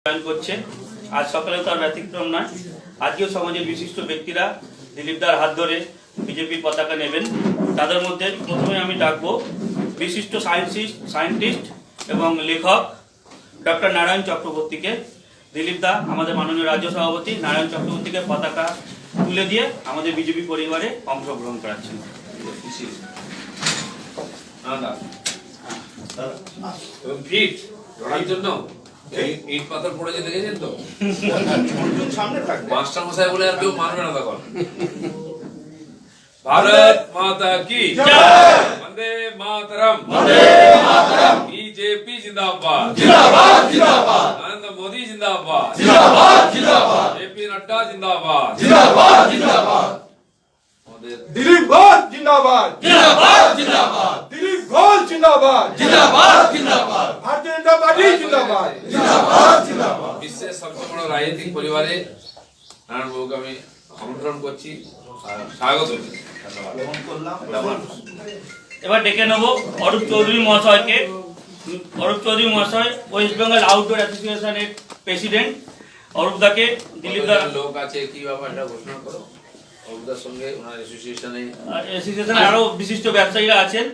Join করছে। আজ সকালে তার ব্যতিক্রম নয়, আজকেও সমাজের বিশিষ্ট ব্যক্তিরা দিলীপদার হাত ধরে বিজেপির পতাকা নেবেন। তাদের মধ্যে প্রথমে আমি ডাকবো বিশিষ্ট সায়েন্টিস্ট এবং লেখক ডক্টর নারায়ণ চক্রবর্তীকে। দিলীপদা আমাদের মাননীয় রাজ্য সভাপতি নারায়ণ চক্রবর্তীকে পতাকা তুলে দিয়ে আমাদের বিজেপি পরিবারে অংশগ্রহণ করাচ্ছেন। ইট পাথর পড়ে যেতে গেছেন তো মাস্টার মশাই বলে আর কেউ মানবে না তখন। भारत माता की जय, वंदे मातरम, बीजेपी जिंदाबाद, नरेंद्र मोदी जिंदाबाद, जेपी नड्डा जिंदाबाद, दिलीप घोष जिंदाबाद, दिलीप घोष जिंदाबाद, भारतीय जनता पार्टी जिंदाबाद। বিশ্বের সবচেয়ে বড় রাজনৈতিক পরিবারে নারায়ণ বাবুকে আমি আমন্ত্রণ করছি, স্বাগত। এবার ডেকে নেব অরূপ চৌধুরী মহাশয়কে। অরূপ চৌধুরী মহাশয় ওয়েস্ট বেঙ্গল আউটডোর অ্যাসোসিয়েশনের প্রেসিডেন্ট। অরূপদাকে দিলীপদার লোক আছে কি ব্যাপারটা ঘোষণা করো। অরূপদার সঙ্গে ওনার অ্যাসোসিয়েশনে আরো বিশিষ্ট ব্যবসায়ীরা আছেন।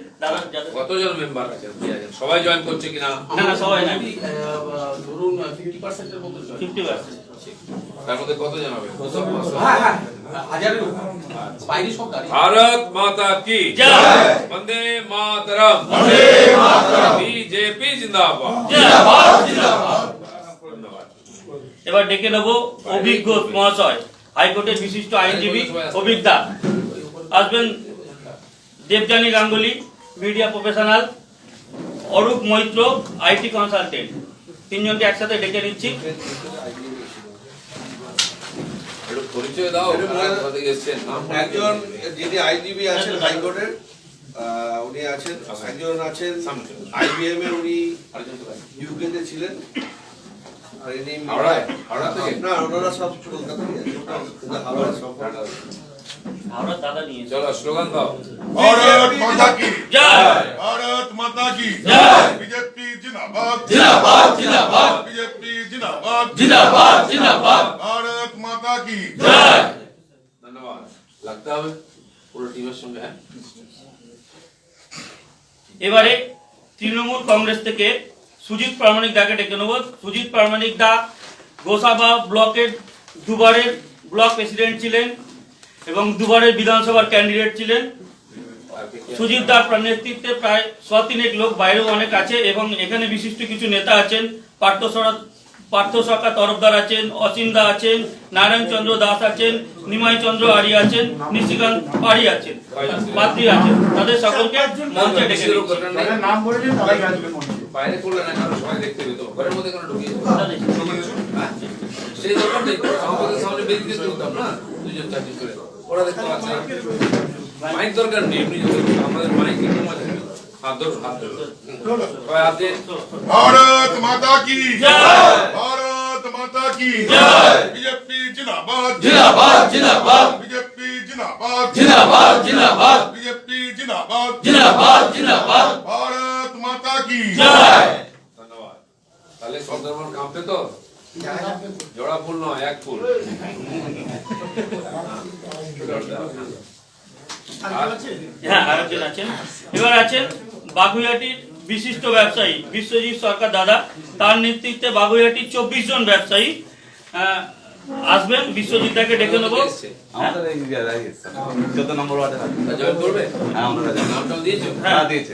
কতজন মেম্বার আছেন, সবাই জয়েন করছে কিনা? না না, সবাই না, ধরুন 50% এর মতো 50%। তার মধ্যে কতজন হবে? भारत माता की जय, वंदे मातरम, बीजेपी जिंदाबाद। এবার ডেকে নেব অভিজ্ঞ মহাশয়, হাইকোর্টের বিশিষ্ট আইনজীবী অভিজ্ঞতা আসবেন। Debjani Ganguly media professional, Arup Maitra IT consultant. তিনজনকে একসাথে ডেকে নিচ্ছি। পরিচয় দাও, একজন যিনি আইনজীবী আছেন হাইকোর্টের, উনি আছেন। একজন আছেন আইবিএম এর, উনি ইউকে তে ছিলেন। আর ইনি হাওড়া থেকে না, ওনারা সব কলকাতায় আছে, হাওড়া সব। আমরা দাদা নিয়ে চলো স্লোগান দাও। भारत माता की জয়, भारत माता की जय, बीजेपी जिंदाबाद, बीजेपी जिंदाबाद, भारत माता की জয়। ধন্যবাদ। লাগতে হবে পুরো টিমের সঙ্গে। হ্যাঁ, এবারে তৃণমূল কংগ্রেস থেকে সুজিত প্রামাণিক দাকে ডেকে নেব। সুজিত প্রামাণিক দা গোসাবা ব্লকের দুবারের ব্লক প্রেসিডেন্ট ছিলেন এবং দুবারের বিধানসভার ক্যান্ডিডেট ছিলেন। সুজিত দার নেতৃত্বে প্রায় 100 লোক, বাইরেও অনেক আছে এবং এখানে বিশিষ্ট কিছু নেতা আছেন। পার্থ সরকার তরফদার আছেন, অসীম দা আছেন, নারায়ণ চন্দ্র দাস আছেন, নিমাই চন্দ্র আরি আছেন, নিশিকান্ত পাড়ি আছেন, পাত্রী আছেন। তাদের সকলকে মঞ্চে ডেকে নিচ্ছি। नाम बोले सबाई আসবে মনে। বাইরে করলে না, কারণ সবাই দেখতে পেতো, ঘরের মধ্যে কোনো ঢুকিয়ে সেই দরকার নেই। আমাদের সামনে বেরিয়ে দিতে হতাম না, দুজন চাকরি করে ওরা দেখতে পাচ্ছে না। মাইক দরকার নেই, এমনি আমাদের মাইক একটু মজা নেই। হাত ধরো, হাত ধরো, সবাই হাত দিয়ে। भारत माता की जय, भारत माता की जय, बीजेपी जिंदाबाद, बीजेपी जिंदाबाद, बीजेपी जिंदाबाद, भारत माता की জয়। ধন্যবাদ। তাহলে সুন্দরবন কাঁপতে তো জোড়া ফুল নয়, এক ফুল। হ্যাঁ, আরেকজন আছেন। এবার আছেন বাগুইহাটির বিশিষ্ট ব্যবসায়ী বিশ্বজিৎ সরকার দাদা। তার নেতৃত্বে বাগুইহাটির 24 জন ব্যবসায়ী আসবেন। বিশ্বজিৎ দাকে ডেকে নেবো। জয়েন করবে? নামটা দিয়েছো? হ্যাঁ, দিয়েছে।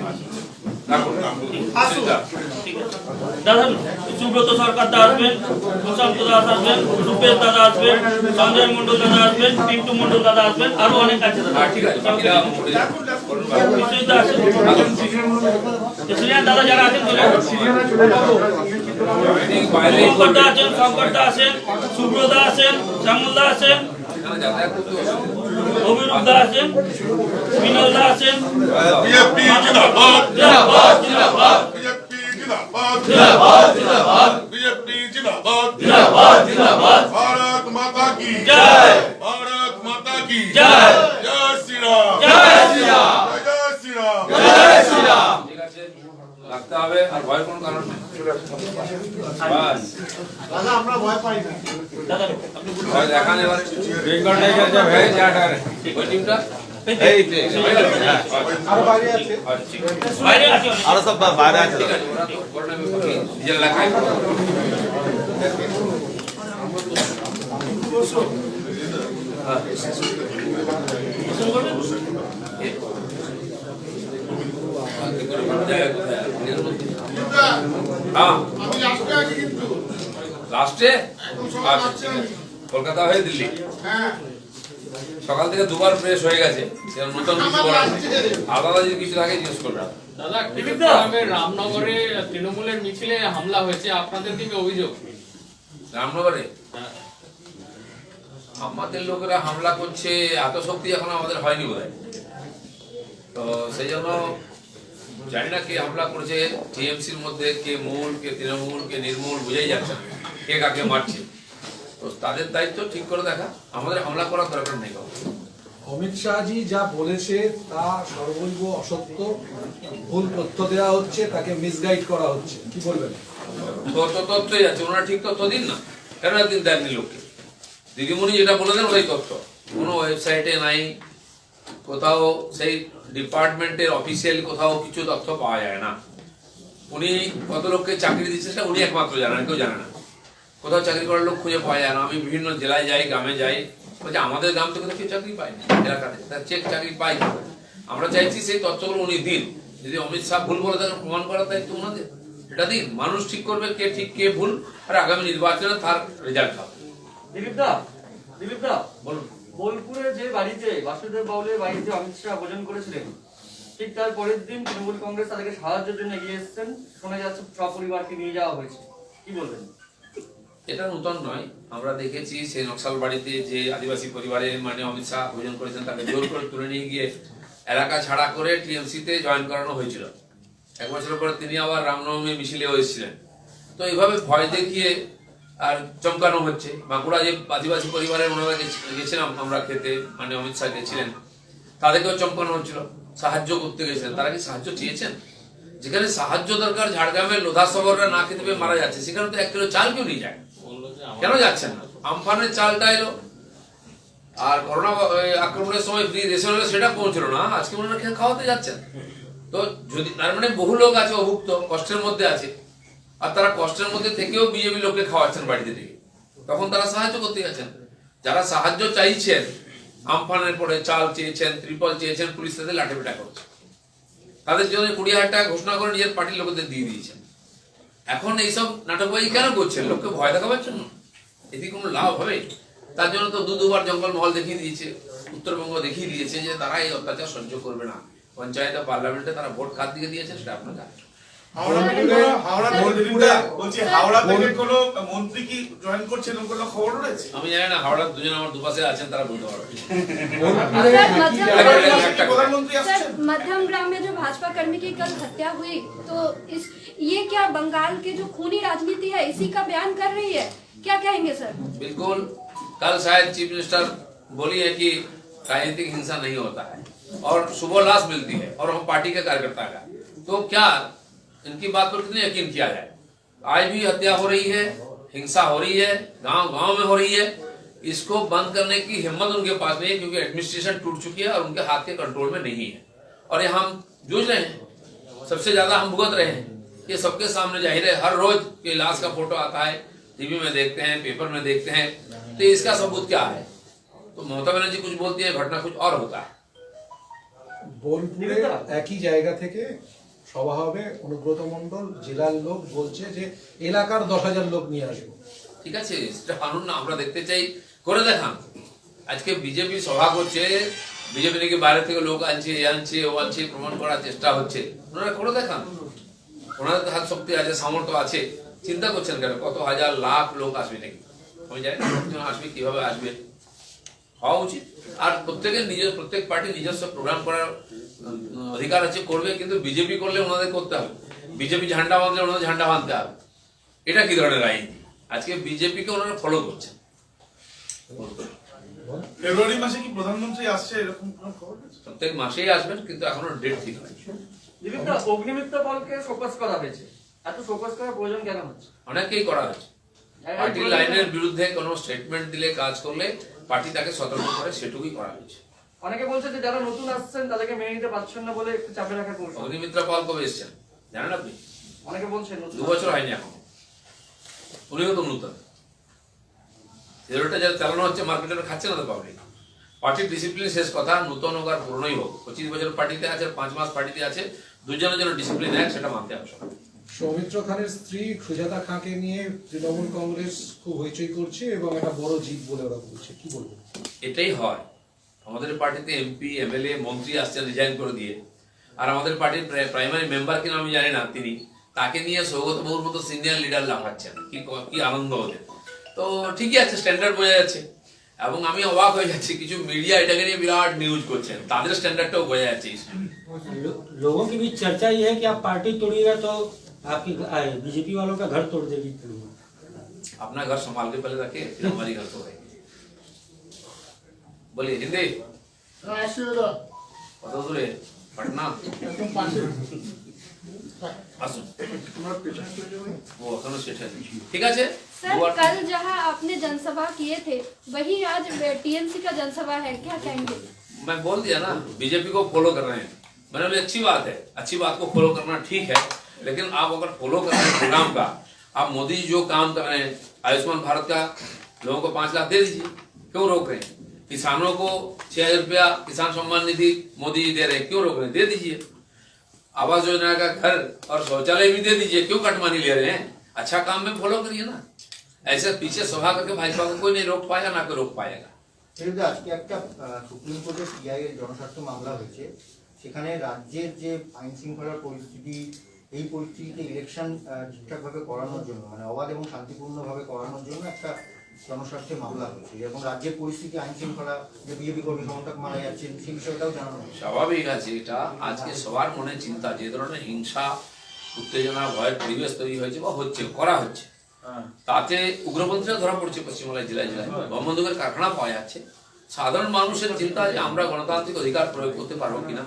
ঠিক আছে। দাদা সুব্রত সরকার দা আসবেন, প্রশান্ত দাস আসবেন, রূপেশ দাদা আসবেন, সঞ্জয় মন্ডল দাদা আসবেন, পিন্টু মন্ডল দাদা আসবেন, আরো অনেক আছে দাদা। ঠিক আছে, বিশ্বজিৎ দা আসেন, সিনিয়র দাদা যারা আছেন চলে আসুন। বাইরে শঙ্কর দা আছেন, শঙ্কর দা আছেন, সুব্রত দা আছেন, শ্যামল দা আছেন, যাতায়াত করতে হবে। অভিরূপ দা আছেন, বিনোদ দা আছেন। बीजेपी जिंदाबाद, জিন্দাবাদ, জিন্দাবাদ, बीजेपी जिंदाबाद, बीजेपी जिंदाबाद, भारत माता की জয়, भारत माता की জয়, जय श्री राम, জয় শ্রীরাম, जय श्री राम। জয় শ্রীরাম। ঠিক আছে, লাগতে হবে, আর ভয়ের কোনো কারণ নেই। বাস দাদা আপনি ভয় দেখান এবার বেঙ্গল টাইগার যা হয়ে যা ডারে ওই টিমটা এই বাইরে আছে আরো সব বাইরে আছে ঠিক আছে ওরা তো করোনা में নিজের এলাকায় হ্যাঁ লাস্টে আচ্ছা ঠিক আছে কলকাতা হয়ে দিল্লি সকাল থেকে দুবার ফ্রেশ হয়ে গেছে সেরকম নতুন কিছু করার নেই আলাদা যদি কিছু থাকে জিজ্ঞেস করবে দাদা গ্রামের রামনগরে তৃণমূলের মিছিলে হামলা হয়েছে আপনাদের দিকে অভিযোগ রামনগরে আমাদের লোকেরা হামলা করছে এত শক্তি এখন আমাদের হয়নি বোধহয় তো সেই জন্য জানি না কে হামলা করেছে টিএমসির মধ্যে কে মূল কে তৃণমূল কে নির্মূল বুঝাই যাচ্ছে না কে কাকে মারছে তো তাদের দায়িত্ব ঠিক করে দেখা আমাদের হামলা করার দরকার নেই অমিত শাহজি যা বলেছে তা সর্বৈব অসত্য, ভুল তথ্য দেওয়া হচ্ছে, তাকে মিসগাইড করা হচ্ছে, কি বলবেন? তথ্যই আছে ওনারা ঠিক তথ্য দিন না কেন একদিন দেননি লোককে দিদিমণি যেটা বলে দেন ওটাই তথ্য কোনো ওয়েবসাইটে নাই কোথাও সেই ডিপার্টমেন্টের অফিসিয়াল কোথাও কিছু তথ্য পাওয়া যায় না উনি কত লোককে চাকরি দিচ্ছে সেটা উনি একমাত্র জানেন কেউ জানে না কোথাও চাকরি করার লোক খুঁজে পাওয়া যায় না আমি বিভিন্ন জেলায় যাই গ্রামে যাই বলছি আমাদের গ্রাম থেকে তো কেউ চাকরি পায় না এলাকাতে তার চেক চাকরি পাই আমরা চাইছি সেই তথ্যগুলো উনি দিন যদি অমিত শাহ ভুল বলে তাকে প্রমাণ করার দায়িত্ব ওনাদের সেটা দিন মানুষ ঠিক করবে কে ঠিক কে ভুল আর আগামী নির্বাচনে তার রেজাল্ট হবে দিলীপ দা বলুন বোলপুরে যে বাড়িতে বাসুদেব বাউলের বাড়িতে অমিত শাহ ভোজন করেছিলেন ঠিক তার পরের দিন তৃণমূল কংগ্রেস তাদেরকে সাহায্যের জন্য এগিয়ে এসেছেন শোনা যাচ্ছে সপরিবারকে নিয়ে যাওয়া হয়েছে কি বলবেন এটা নতুন নয় আমরা দেখেছি সেই নকশাল বাড়িতে যে আদিবাসী পরিবারে মানে অমিত শাহ ভোজন করেছেন তাকে জোর করে তুলে নিয়ে গিয়ে এলাকা ছাড়া করে টিএমসিতে জয়েন করানো হয়েছিল এক বছর পরে তিনি আবার রামনবমী মিছিলে এসেছিলেন তো এইভাবে ভয় দেখিয়ে আর চমকানো হচ্ছে বাঁকুড়া যে আদিবাসী পরিবারের ওনারা গেছিলাম আমরা খেতে মানে অমিত শাহ গেছিলেন তাদেরকেও চমকানো হচ্ছিল সাহায্য করতে গেছিলেন তারা কি সাহায্য চেয়েছেন যেখানে সাহায্য দরকার ঝাড়গ্রামের লোধা শহররা না খেতে পেয়ে মারা যাচ্ছে সেখানে তো 1 কিলো চাল কেউ নিয়ে যায় কেন যাচ্ছেন না আমফানের চালটা এলো আর করোনা আক্রমণের সময় ফ্রি রেশন হলো সেটা পৌঁছলো না আজকে ওনারা খাওয়াতে যাচ্ছেন তো যদি তার মানে বহু লোক আছে অভুক্ত কষ্টের মধ্যে আছে আর তারা কষ্টের মধ্যে থেকেও বিজেপি লোককে খাওয়াচ্ছেন বাড়িতে থেকে তখন তারা সাহায্য করতে যাচ্ছেন যারা সাহায্য চাইছেন আমফানের পরে চাল চেয়েছেন ত্রিপল চেয়েছেন পুলিশ তাদের লাঠিপেটা করছে তাদের জন্য 20,000 টাকা ঘোষণা করে নিজের পার্টির লোকেদের দিয়ে দিয়েছেন এখন এইসব নাটকবাজি কেন করছেন লোককে ভয় দেখাবার জন্য এতে কোনো লাভ হবে তার জন্য তো দুবার জঙ্গল মহল দেখিয়ে দিয়েছে উত্তরবঙ্গ দেখিয়ে দিয়েছে যে তারা এই অত্যাচার সহ্য করবে না পঞ্চায়েত পার্লামেন্টে তারা ভোট কার দিকে দিয়েছে সেটা আপনার জানেন আমি জানি না হাওড়ার দুজন আমার দুপাশে আছেন তারা বলতে পারবে सर मध्यम ग्राम में जो भाजपा कर्मी की कल हत्या हुई तो ये क्या बंगाल के जो खूनी राजनीति है इसी का बयान कर रही है क्या कहेंगे सर बिल्कुल कल शायद चीफ मिनिस्टर बोली है कि राजनीतिक हिंसा नहीं होता है और सुबह लाश मिलती है और हम पार्टी के कार्यकर्ता का तो क्या इनकी बात पर कितने यकीन किया जाए आज भी हत्या हो रही है हिंसा हो रही है गांव गांव में हो रही है इसको बंद करने की हिम्मत उनके पास नहीं है क्योंकि एडमिनिस्ट्रेशन टूट चुकी है और उनके हाथ के कंट्रोल में नहीं है और ये हम जूझ रहे हैं सबसे ज्यादा हम भुगत रहे हैं ये सबके सामने जाहिर है हर रोज ये लाश का फोटो आता है टीवी में देखते हैं पेपर में देखते हैं तो इसका सबूत क्या है तो ममता बनर्जी कुछ बोलती है घटना कुछ और होता है বোলপুরে একই জায়গা থেকে সভা হবে অনুব্রত মণ্ডল জেলার লোক বলছে যে এলাকার 10,000 লোক নিয়ে আসবো ঠিক আছে সেটা আনুন না আমরা দেখতে চাই করে দেখান আজকে বিজেপি সভা করছে বিজেপি নাকি বাইরে থেকে লোক আনছে এ আনছে ও আনছে প্রমাণ করার চেষ্টা হচ্ছে ওনারা করে দেখান ওনাদের হাত শক্তি আছে সামর্থ্য আছে চিন্তা করছেন কেন কত হাজার লাখ লোক আসবে নাকি আমি জানি না কতজন আসবে কিভাবে আসবে হওয়া উচিত আর প্রত্যেক পার্টি নিজস্ব প্রোগ্রাম করার অধিকার আছে করবে কিন্তু বিজেপি করলে ওনাদের করতে হবে বিজেপি ঝান্ডা বাঁধলে ওনাদের ঝান্ডা বাঁধতে হবে এটা কি ধরনের আইন আজকে বিজেপিকে ওনারা ফলো করছেন ফেব্রুয়ারি মাসে কি প্রধানমন্ত্রী আসছে এরকম কোনো খবর আছে? প্রত্যেক মাসেই আসবেন কিন্তু এখনো ডেট ঠিক হয় দিলীপ দা অগ্নিমিত্র বলকে ফোকাস করা হয়েছে এত ফোকাস করার প্রয়োজন কেন হচ্ছে? অনেকেই করা হচ্ছে। পার্টির লাইনের বিরুদ্ধে কোনো স্টেটমেন্ট দিলে, কাজ করলে পার্টি তাকে সতর্ক করে, সেটুকুই করা হয়েছে। অনেকে বলছে যে যারা নতুন আসছেন তাদেরকে মেনে নিতে পারছেন না বলে একটু চাপে রাখা করছে। অগ্নিমিত্রা পাল কবে এসেছেন জানেন আপনি? অনেকে বলছেন 2 বছর হয়নি এখন, উনিও তো নতুন। যেটা যারা চালানো হচ্ছে মার্কেটে খাচ্ছে না তো পাবলিক। পার্টির ডিসিপ্লিন শেষ কথা, নতুন হোক আর পুরনোই হোক। 25 বছর পার্টিতে আছে, 5 মাস পার্টিতে আছে, দুজনের জন্য ডিসিপ্লিন এক, সেটা মানতে হবে সবাই। সৌমিত্র খানের স্ত্রী সুজাতা খাঁকে নিয়ে তৃণমূল কংগ্রেস খুব হইচই করছে এবং একটা বড় জিত বলে ওরা বলছে, কি বলবো? এটাই হয় আমাদের পার্টিতে। এমপি, এমএলএ, মন্ত্রী আসছেন রিজাইন করে দিয়ে, আর আমাদের পার্টির প্রাইমারি মেম্বার কিনা আমি জানি না, তিনি তাকে নিয়ে সৌগত বাবুর মতো সিনিয়র লিডার লাফাচ্ছেন, কি আনন্দ ওদের। তো ঠিকই আছে, স্ট্যান্ডার্ড বোঝা যাচ্ছে। এবং আমি অবাক হয়ে যাচ্ছি, কিছু মিডিয়া এটাকে নিয়ে বিরাট নিউজ করছেন, তাদের স্ট্যান্ডার্ডটাও বোঝা যাচ্ছে। लोगों की बीच चर्चा ये है कि आप पार्टी तोड़िएगा तो आपकी बीजेपी वालों का घर तोड़ देगी तृणमूल। अपना घर संभाल के पहले रखे, फिर हमारी घर तो रहेगी। बोलिए हिंदी কত দূরে? পাটনা আসুন, ও এখনো সেট আছে, ঠিক আছে। सर कल जहां आपने जनसभा किए थे वही आज टीएमसी का जनसभा है, क्या कहेंगे? मैं बोल दिया ना, बीजेपी को फॉलो कर रहे हैं। मैंने बोली अच्छी बात है, अच्छी बात को फॉलो करना ठीक है, लेकिन आप अगर फॉलो कर रहे हैं प्रोग्राम का, आप मोदी जी जो काम कर रहे हैं, आयुष्मान भारत का लोगों को 5 लाख दे दीजिए, क्यों रोक रहे हैं? किसानों को 6000 रुपया किसान सम्मान निधि मोदी जी दे रहे हैं, क्यों रोक रहे हैं? दे दीजिए। आवास योजना का घर और शौचालय भी दे दीजिए, क्यों कटमानी ले रहे हैं? अच्छा काम में फॉलो करिए ना। ऐसे पीछे सभा करके भाजपा को कोई नहीं रोक पाएगा, ना कोई रोक पाएगा। আজকে একটা সুপ্রিম কোর্টে সিআই এর জনস্বার্থ মামলা হয়েছে, সেখানে রাজ্যের যে আইন শৃঙ্খলার পরিস্থিতি, এই পরিস্থিতিতে ইলেকশন ঠিকঠাকভাবে করানোর জন্য, মানে অবাধ এবং শান্তিপূর্ণভাবে করানোর জন্য একটা জনস্বার্থে মামলা হয়েছে। এবং রাজ্যের পরিস্থিতি, আইন শৃঙ্খলা, যে বিজেপি কর্মী সমর্থক মারা যাচ্ছেন, সেই বিষয়টাও জানানো হয়েছে। স্বাভাবিক আছে, এটা আজকে সবার মনে চিন্তা, যে ধরনের হিংসা, উত্তেজনা, ভয়ের পরিবেশ তৈরি হয়েছে বা হচ্ছে, করা হচ্ছে, তাতে উগ্রপন্থীরা ধরা পড়ছে পশ্চিমবাংলায় জেলায় জেলায়, বঙ্গবন্ধুকের কারখানা পাওয়া যাচ্ছে। সাধারণ মানুষের চিন্তা যে আমরা গণতান্ত্রিক অধিকার প্রয়োগ করতে পারবো কিনা,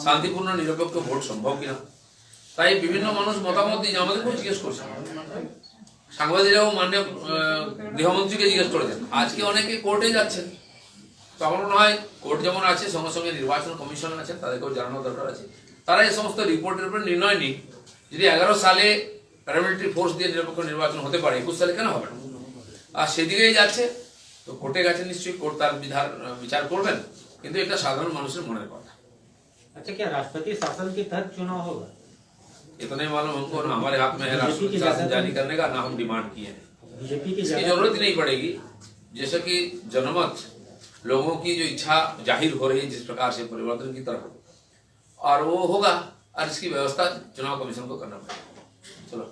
শান্তিপূর্ণ নিরপেক্ষ ভোট সম্ভব কিনা। তাই বিভিন্ন মানুষ মতামত দিয়ে আমাদেরকে জিজ্ঞেস করছে, সাংবাদিকরাও মাননীয় গৃহমন্ত্রীকে জিজ্ঞেস করেছেন। আজকে অনেকে কোর্টে যাচ্ছেন, তো আমার মনে হয় কোর্ট যেমন আছে, সঙ্গে সঙ্গে নির্বাচন কমিশন আছেন, তাদেরকেও জানানো দরকার আছে। তারা এই সমস্ত রিপোর্টের উপরে নির্ণয় নিই। যদি 11 সালে প্যারামিলিটারি ফোর্স দিয়ে নিরপেক্ষ নির্বাচন হতে পারে, 21 সালে কেন হবে না? আর সেদিকেই যাচ্ছে, তো কোর্টে গেছে, নিশ্চয়ই কোর্ট তার বিচার করবেন, কিন্তু এটা সাধারণ মানুষের মনের কথা। अच्छा, क्या राष्ट्रपति शासन के तहत चुनाव होगा? इतना ही मालूम हमको, ना हमारे हाथ में है राष्ट्रपति शासन जारी करने का, ना हम डिमांड किए हैं। बीजेपी की इसकी जरूरत ही नहीं पड़ेगी। जैसे कि जनमत, लोगों की जो इच्छा जाहिर हो रही है जिस प्रकार से परिवर्तन की तरफ, और वो होगा, और इसकी व्यवस्था चुनाव कमीशन को करना पड़ेगा। चलो।